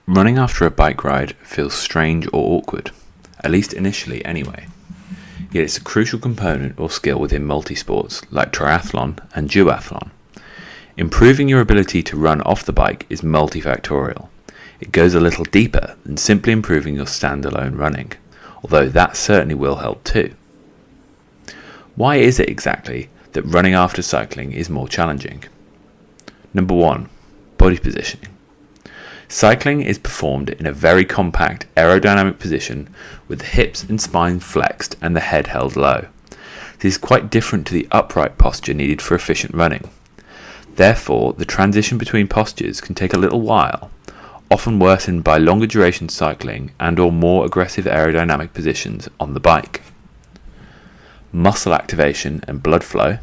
Running after a bike ride feels strange or awkward, at least initially anyway. Yet it's a crucial component or skill within multisports like triathlon and duathlon. Improving your ability to run off the bike is multifactorial. It goes a little deeper than simply improving your standalone running, although that certainly will help too. Why is it exactly that running after cycling is more challenging? Number 1. Body positioning. Cycling is performed in a very compact aerodynamic position with the hips and spine flexed and the head held low. This is quite different to the upright posture needed for efficient running. Therefore, the transition between postures can take a little while, often worsened by longer duration cycling and or more aggressive aerodynamic positions on the bike. Muscle activation and blood flow.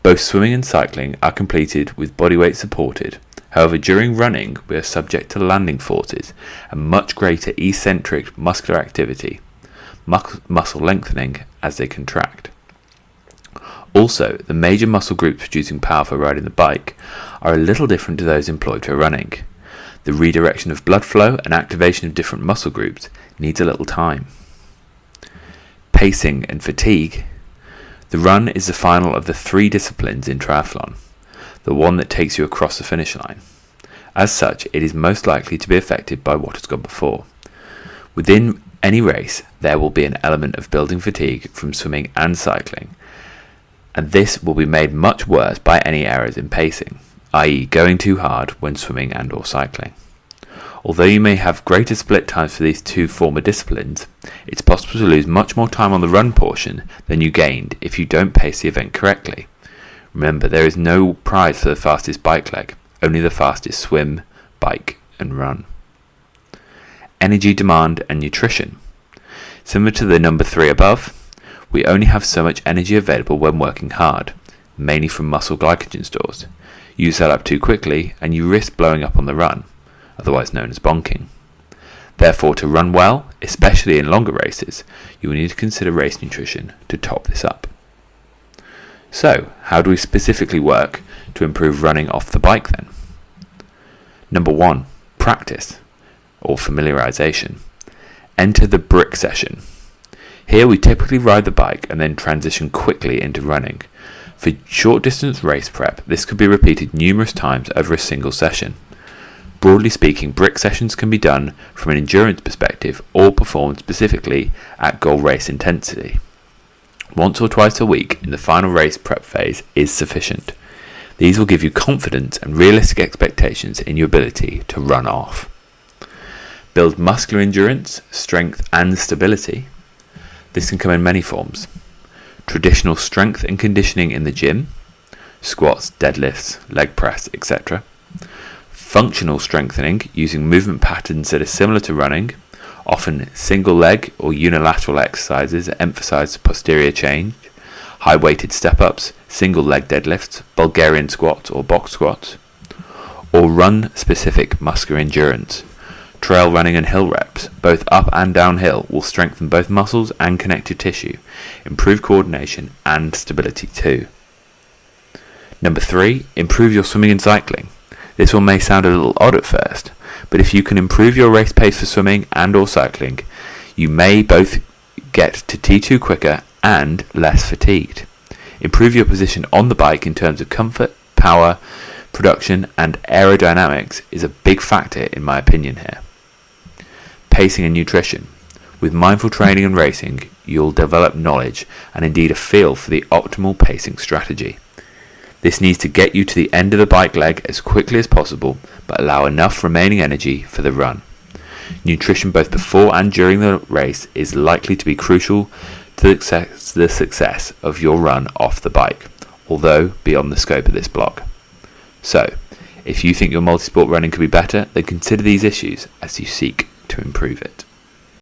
Both swimming and cycling are completed with body weight supported. However, during running, we are subject to landing forces and much greater eccentric muscular activity, muscle lengthening as they contract. Also, the major muscle groups producing power for riding the bike are a little different to those employed for running. The redirection of blood flow and activation of different muscle groups needs a little time. Pacing and fatigue. The run is the final of the 3 disciplines in triathlon, the one that takes you across the finish line. As such, it is most likely to be affected by what has gone before. Within any race, there will be an element of building fatigue from swimming and cycling, and this will be made much worse by any errors in pacing, i.e. going too hard when swimming and or cycling. Although you may have greater split times for these 2 former disciplines, it's possible to lose much more time on the run portion than you gained if you don't pace the event correctly. Remember, there is no prize for the fastest bike leg, only the fastest swim, bike and run. Energy demand and nutrition. Similar to the number 3 above, we only have so much energy available when working hard, mainly from muscle glycogen stores. Use that up too quickly and you risk blowing up on the run, otherwise known as bonking. Therefore, to run well, especially in longer races, you will need to consider race nutrition to top this up. So, how do we specifically work to improve running off the bike then? Number 1, practice or familiarization. Enter the brick session. Here we typically ride the bike and then transition quickly into running. For short distance race prep, this could be repeated numerous times over a single session. Broadly speaking, brick sessions can be done from an endurance perspective or performed specifically at goal race intensity. Once or twice a week in the final race prep phase is sufficient. These will give you confidence and realistic expectations in your ability to run off. Build muscular endurance, strength and stability. This can come in many forms. Traditional strength and conditioning in the gym, squats, deadlifts, leg press, etc. Functional strengthening using movement patterns that are similar to running, often single leg or unilateral exercises that emphasize posterior change, high weighted step-ups, single leg deadlifts, Bulgarian squats or box squats, or run specific muscular endurance. Trail running and hill reps, both up and downhill, will strengthen both muscles and connective tissue, improve coordination and stability too. Number 3, improve your swimming and cycling. This one may sound a little odd at first, but if you can improve your race pace for swimming and or cycling, you may both get to T2 quicker and less fatigued. Improve your position on the bike in terms of comfort, power, production and aerodynamics is a big factor in my opinion here. Pacing and nutrition. With mindful training and racing, you'll develop knowledge and indeed a feel for the optimal pacing strategy. This needs to get you to the end of the bike leg as quickly as possible, but allow enough remaining energy for the run. Nutrition both before and during the race is likely to be crucial to the success of your run off the bike, although beyond the scope of this blog. So, if you think your multisport running could be better, then consider these issues as you seek to improve it.